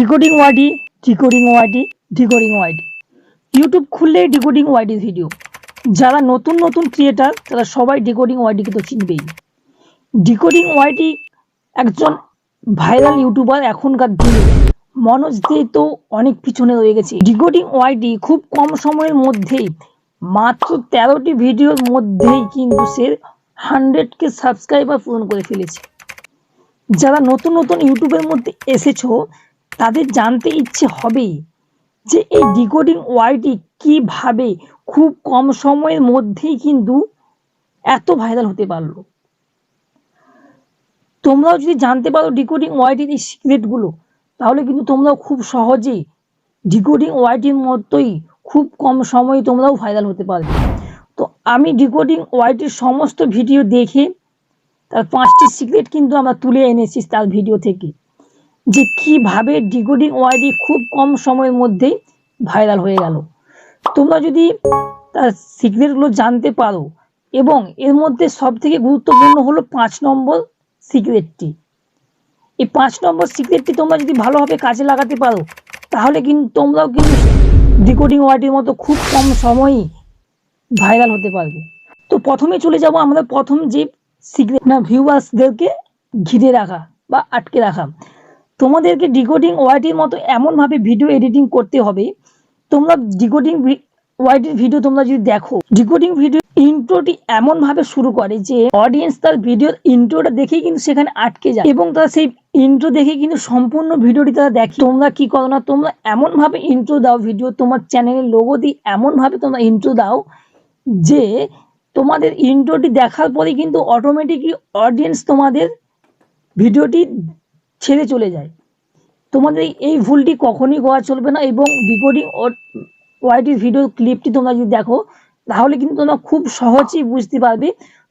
Decoding ওয়াইটি, decoding ওয়াইটি, decoding ওয়াইটি। YouTube খুললেই decoding ওয়াইটির video. যারা নতুন নতুন ক্রিয়েটার তারা সবাই ডিকোডিং ওয়াইটিকে তো চিনবেই। ডিকোডিং ওয়াইটি একজন ভাইরাল ইউটিউবার এখনকার দিনে। মনোজ দে তো অনেক পিছনে রয়ে গেছে। ডিকোডিং ওয়াইটি খুব কম সময়ের মধ্যেই মাত্র 13টি ভিডিওর মধ্যেই কিন্তু সে 100K সাবস্ক্রাইবার পূরণ করে ফেলেছে। যারা নতুন নতুন ইউটিউবের মধ্যে এসেছো তাদের জানতে ইচ্ছে হবেই যে এই ডিকোডিং ওয়াইটি কিভাবে খুব কম সময়ের মধ্যেই কিন্তু এত ভাইরাল হতে পারলো। তোমরাও যদি জানতে পারো ডিকোডিং ওয়াইটির এই সিক্রেটগুলো, তাহলে কিন্তু তোমরাও খুব সহজেই ডিকোডিং ওয়াইটির মতোই খুব কম সময়ে তোমরাও ভাইরাল হতে পারবে। তো আমি ডিকোডিং ওয়াইটির সমস্ত ভিডিও দেখে তার 5টি সিক্রেট কিন্তু আমরা তুলে এনেছি তার ভিডিও থেকে, যে কিভাবে ডিকোডিং ওয়াইটি খুব কম সময়ের মধ্যেই ভাইরাল হয়ে গেল। তোমরা যদি তার সিক্রেটগুলো জানতে পারো, এবং এর মধ্যে সবথেকে গুরুত্বপূর্ণ হলো 5 নম্বর সিক্রেটটি। এই 5 নম্বর সিক্রেটটি তোমরা যদি ভালোভাবে কাজে লাগাতে পারো, তাহলে কিন্তু তোমরাও কিন্তু ডিকোডিং ওয়াইটির মতো খুব কম সময়েই ভাইরাল হতে পারবে। তো প্রথমে চলে যাব আমরা প্রথম যে সিক্রেট, না ভিউয়ার্সদেরকে ঘিরে রাখা বা আটকে রাখা। তোমাদেরকে ডিকোডিং ওয়াইটির মতো এমনভাবে ভিডিও এডিটিং করতে হবে। তোমরা ডিকোডিং ওয়াইটির ভিডিও তোমরা যদি দেখো, ডিকোডিং ভিডিও ইন্ট্রোটি এমনভাবে শুরু করে যে অডিয়েন্স তার ভিডিওর ইন্ট্রোটা দেখেই কিন্তু সেখানে আটকে যায়, এবং তারা সেই ইন্ট্রো দেখে কিন্তু সম্পূর্ণ ভিডিওটি তারা দেখে। তোমরা কি করো না, তোমরা এমনভাবে ইন্ট্রো দাও ভিডিও, তোমার চ্যানেলের লোগো দিয়ে এমনভাবে তোমরা ইন্ট্রো দাও যে তোমাদের ইন্ট্রোটি দেখার পরে কিন্তু অটোমেটিকলি অডিয়েন্স তোমাদের ভিডিওটি ছেড়ে চলে যায়। তোমাদের এই ভুলটি কখনই করা চলবে না। এবং ডিকোডিং ওয়াইটির ভিডিও ক্লিপটি তোমরা যদি দেখো, তাহলে কিন্তু তোমরা খুব সহজেই বুঝতে পারবে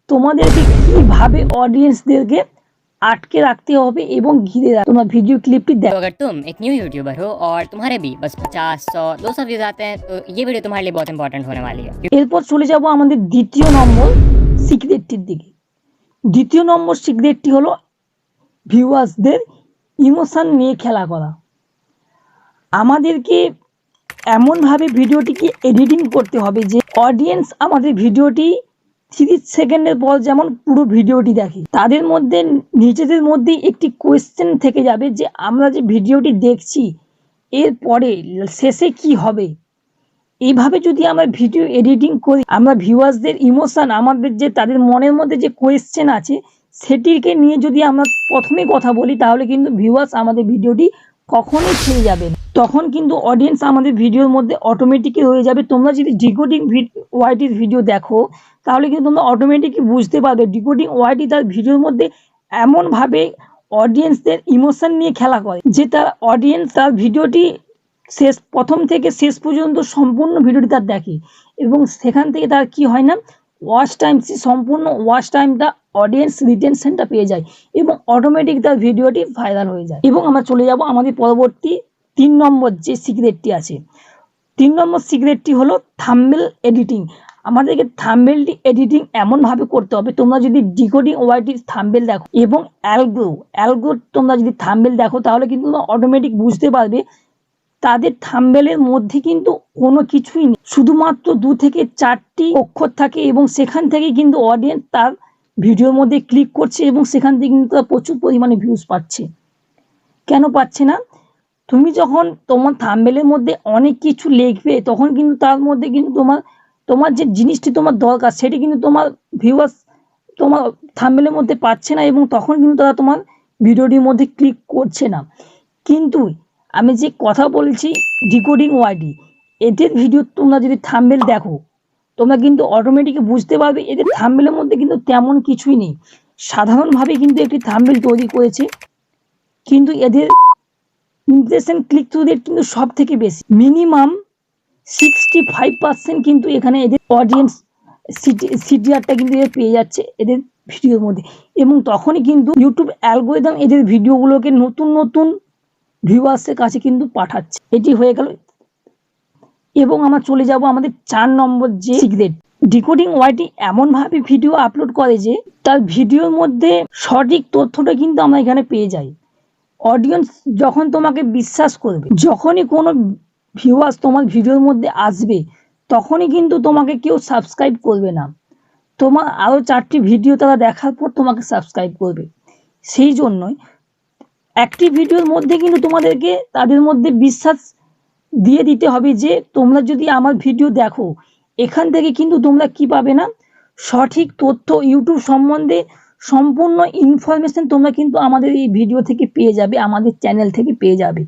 তোমাদেরকে কিভাবে অডিয়েন্সদেরকে আটকে রাখতে হবে এবং ঘিরে রাখতে। তোমরা ভিডিও ক্লিপটি দেখো। अगर तुम एक न्यू यूट्यूबर हो और तुम्हारे भी बस 50, 100, 200 व्यूज आते हैं, तो ये वीडियो तुम्हारे लिए बहुत इंपॉर्टेंट होने वाली है। এরপর চলে যাব আমাদের দ্বিতীয় নম্বর সিক্রেটটির দিকে। দ্বিতীয় নম্বর সিক্রেটটি হলো ভিউয়ার্সদের ইমোশন নিয়ে খেলা করা। আমাদেরকে এমনভাবে ভিডিওটিকে এডিটিং করতে হবে যে অডিয়েন্স আমাদের ভিডিওটি 30 সেকেন্ডের পর যেমন পুরো ভিডিওটি দেখে, তাদের মধ্যে নিজেদের মধ্যেই একটি কোয়েশ্চেন থেকে যাবে যে আমরা যে ভিডিওটি দেখছি এরপরে শেষে কি হবে। এইভাবে যদি আমরা ভিডিও এডিটিং করি, আমরা ভিউয়ার্সদের ইমোশন, আমাদের যে তাদের মনের মধ্যে যে কোয়েশ্চেন আছে সেটিকে নিয়ে যদি আমরা প্রথমে কথা বলি, তাহলে কিন্তু ভিউয়ার্স আমাদের ভিডিওটি কখনোই ছেড়ে যাবে না। তখন কিন্তু অডিয়েন্স আমাদের ভিডিওর মধ্যে অটোমেটিকই হয়ে যাবে। তোমরা যদি ডিকোডিং ওয়াইটির ভিডিও দেখো, তাহলে কিন্তু তোমরা অটোমেটিকই বুঝতে পারবে ডিকোডিং ওয়াইটি তার ভিডিওর মধ্যে এমনভাবে অডিয়েন্সদের ইমোশন নিয়ে খেলা করে যে তার অডিয়েন্স তার ভিডিওটি প্রথম থেকে শেষ পর্যন্ত সম্পূর্ণ ভিডিওটি তার দেখে, এবং সেখান থেকে তার কি হয় না, ওয়াচ টাইম, সম্পূর্ণ ওয়াচ টাইমটা অডিয়েন্স রিটেনশনটা পেয়ে যায় এবং অটোমেটিক তার ভিডিওটি ভাইরাল হয়ে যায়। এবং আমরা চলে যাব আমাদের পরবর্তী 3 নম্বর যে সিক্রেটটি আছে। 3 নম্বর সিক্রেটটি হলো থাম্বনেল এডিটিং। আমাদেরকে থাম্বনেলটি এডিটিং এমনভাবে করতে হবে, তোমরা যদি ডিকোডিং ওয়াইটির থাম্বনেল দেখো এবং অ্যালগ্রো তোমরা যদি থাম্বনেল দেখো, তাহলে কিন্তু তোমরা অটোমেটিক বুঝতে পারবে তাদের থাম্বনেলের মধ্যে কিন্তু কোনো কিছুই নেই, শুধুমাত্র 2 থেকে 4টি অক্ষর থাকে, এবং সেখান থেকে কিন্তু অডিয়েন্স তার ভিডিওর মধ্যে ক্লিক করছে এবং সেখান থেকে কিন্তু তারা প্রচুর পরিমাণে ভিউজ পাচ্ছে। কেন পাচ্ছে না? তুমি যখন তোমার থাম্বনেলের মধ্যে অনেক কিছু লিখবে, তখন কিন্তু তার মধ্যে কিন্তু তোমার যে জিনিসটি তোমার দরকার সেটি কিন্তু তোমার ভিউয়ার্স তোমার থাম্বনেলের মধ্যে পাচ্ছে না, এবং তখন কিন্তু তারা তোমার ভিডিওটির মধ্যে ক্লিক করছে না। কিন্তু আমি যে কথা বলছি ডিকোডিং ওয়াইটি, এদের ভিডিও তোমরা যদি থাম্বনেল দেখো, তোমরা কিন্তু অটোমেটিক বুঝতে পারবে এদের থাম্বনেলের মধ্যে কিন্তু তেমন কিছুই নেই। সাধারণভাবে কিন্তু একটি থাম্বনেল তৈরি করেছে, কিন্তু এদের ইমপ্রেশন ক্লিক থ্রু রেট কিন্তু সব থেকে বেশি, মিনিমাম 65% কিন্তু এখানে এদের অডিয়েন্স সিটিআরটা কিন্তু এদের পেয়ে যাচ্ছে এদের ভিডিওর মধ্যে। এবং তখনই কিন্তু ইউটিউব অ্যালগরিদম এদের ভিডিওগুলোকে নতুন নতুন ভিউয়ার্সের কাছে কিন্তু পাঠাচ্ছে। এটি হয়ে গেল। এবং আমরা চলে যাব আমাদের 4 নম্বর যে সিক্রেট। ডিকোডিং ওয়াইটি এমনভাবে ভিডিও আপলোড করে যে তার ভিডিওর মধ্যে সঠিক তথ্যটা কিন্তু আমরা এখানে পেয়ে যাই। অডিয়েন্স যখন তোমাকে বিশ্বাস করবে, যখনই কোনো ভিউয়ার্স তোমার ভিডিওর মধ্যে আসবে, তখনই কিন্তু তোমাকে কেউ সাবস্ক্রাইব করবে না। তোমার আরও 4টি ভিডিও তারা দেখার পর তোমাকে সাবস্ক্রাইব করবে। সেই জন্যই একটি ভিডিওর মধ্যে কিন্তু তোমাদেরকে তাদের মধ্যে বিশ্বাস দিয়ে দিতে হবে যে তোমরা যদি আমার ভিডিও দেখো, এখান থেকে কিন্তু তোমরা কি পাবে না, সঠিক তথ্য ইউটিউব সম্বন্ধে সম্পূর্ণ ইনফরমেশন তোমরা কিন্তু আমাদের এই ভিডিও থেকে পেয়ে যাবে, আমাদের চ্যানেল থেকে পেয়ে যাবে।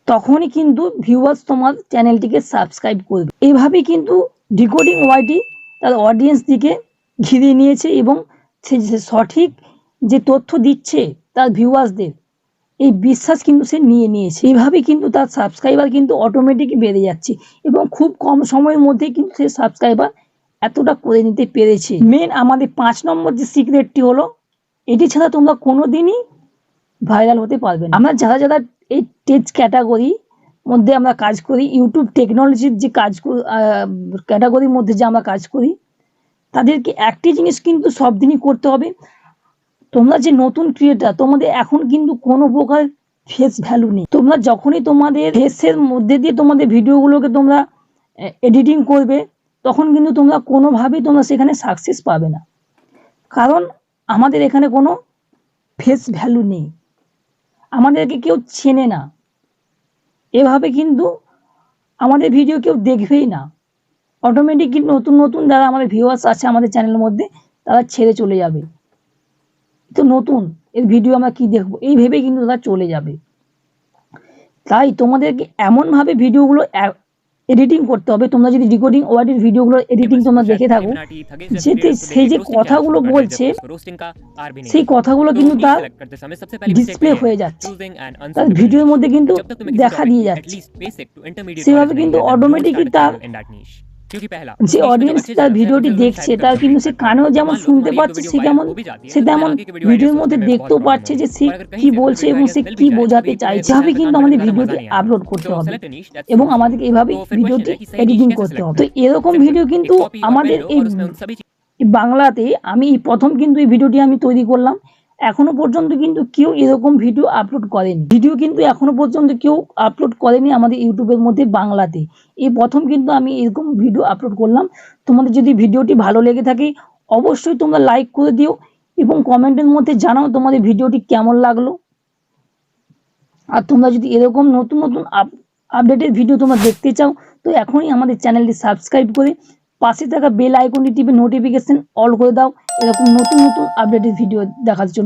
তখনই কিন্তু ভিউয়ার্স তোমার চ্যানেলটিকে সাবস্ক্রাইব করবে। এইভাবেই কিন্তু ডিকোডিং ওয়াইটি তার অডিয়েন্স দিকে ঘিরে নিয়েছে এবং সে সঠিক যে তথ্য দিচ্ছে তার ভিউয়ার্সদের, এই বিশ্বাস কিন্তু সে নিয়ে নিয়েছে। এইভাবে কিন্তু তার সাবস্ক্রাইবার কিন্তু অটোমেটিক বেড়ে যাচ্ছে এবং খুব কম সময়ের মধ্যেই কিন্তু সে সাবস্ক্রাইবার এতটা করে নিতে পেরেছে। মেন আমাদের 5 নম্বর যে সিক্রেটটি হলো, এটি ছাড়া তোমরা কোনো দিনই ভাইরাল হতে পারবে না। আমরা যারা যারা এই টেক ক্যাটাগরি মধ্যে আমরা কাজ করি, ইউটিউব টেকনোলজির যে কাজ ক্যাটাগরির মধ্যে যে আমরা কাজ করি, তাদেরকে একটি জিনিস কিন্তু সব দিনই করতে হবে। তোমরা যে নতুন ক্রিয়েটার, তোমাদের এখন কিন্তু কোনো প্রকার ফেস ভ্যালু নেই। তোমরা যখনই তোমাদের ফেসের মধ্যে দিয়ে তোমাদের ভিডিওগুলোকে তোমরা এডিটিং করবে, তখন কিন্তু তোমরা কোনোভাবেই তোমরা সেখানে সাকসেস পাবে না, কারণ আমাদের এখানে কোনো ফেস ভ্যালু নেই, আমাদেরকে কেউ চেনে না। এভাবে কিন্তু আমাদের ভিডিও কেউ দেখবেই না। অটোমেটিক কিন্তু নতুন নতুন যারা আমাদের ভিউয়ার্স আছে আমাদের চ্যানেলের মধ্যে, তারা ছেড়ে চলে যাবে। তো নতুন এর ভিডিও আমরা কি দেখবো, এই ভেবে কিন্তু তারা চলে যাবে। তাই তোমাদেরকে এমনভাবে ভিডিওগুলো এডিটিং করতে হবে, তোমরা যদি ডিকোডিং ওয়ার্ডের ভিডিওগুলো এডিটিং তোমরা দেখে থাকো, যেতে সেই যে কথাগুলো বলছে সেই কথাগুলো কিন্তু তার ডিসপ্লে হয়ে যাচ্ছে, তার ভিডিওর মধ্যে কিন্তু দেখা দিয়ে যাচ্ছে। সেভাবে কিন্তু অটোমেটিকলি তার যে অডিয়েন্স তার ভিডিওটি দেখছে, তার কিন্তু সে কানেও যেমন শুনতে পাচ্ছে, সে তেমন ভিডিওর মধ্যে দেখতেও পাচ্ছে যে সে কি বলছে এবং সে কি বোঝাতে চাইছে। এভাবে কিন্তু আমাদের ভিডিওটি আপলোড করতে হবে এবং আমাদেরকে এভাবে ভিডিওটি এডিটিং করতে হবে। তো এরকম ভিডিও কিন্তু আমাদের এই বাংলাতে আমি এই প্রথম কিন্তু এই ভিডিওটি আমি তৈরি করলাম। এখনো পর্যন্ত কিন্তু কেউ এরকম ভিডিও আপলোড করেনি, কিন্তু এখনো পর্যন্ত কেউ আপলোড করেনি আমাদের ইউটিউবের মধ্যে বাংলাতে। এই প্রথম কিন্তু আমি এরকম ভিডিও আপলোড করলাম। তোমাদের যদি ভিডিওটি ভালো লেগে থাকে, অবশ্যই তোমরা লাইক করে দিও এবং কমেন্টের মধ্যে জানাও তোমাদের ভিডিওটি কেমন লাগলো। আর তোমরা যদি এরকম নতুন নতুন আপডেটেড ভিডিও তোমরা দেখতে চাও, তো এখনই আমাদের চ্যানেলটি সাবস্ক্রাইব করে পাশে থাকা বেল আইকনটি টিপে নোটিফিকেশন অল করে দাও, এরকম নতুন নতুন আপডেটেড ভিডিও দেখার জন্য।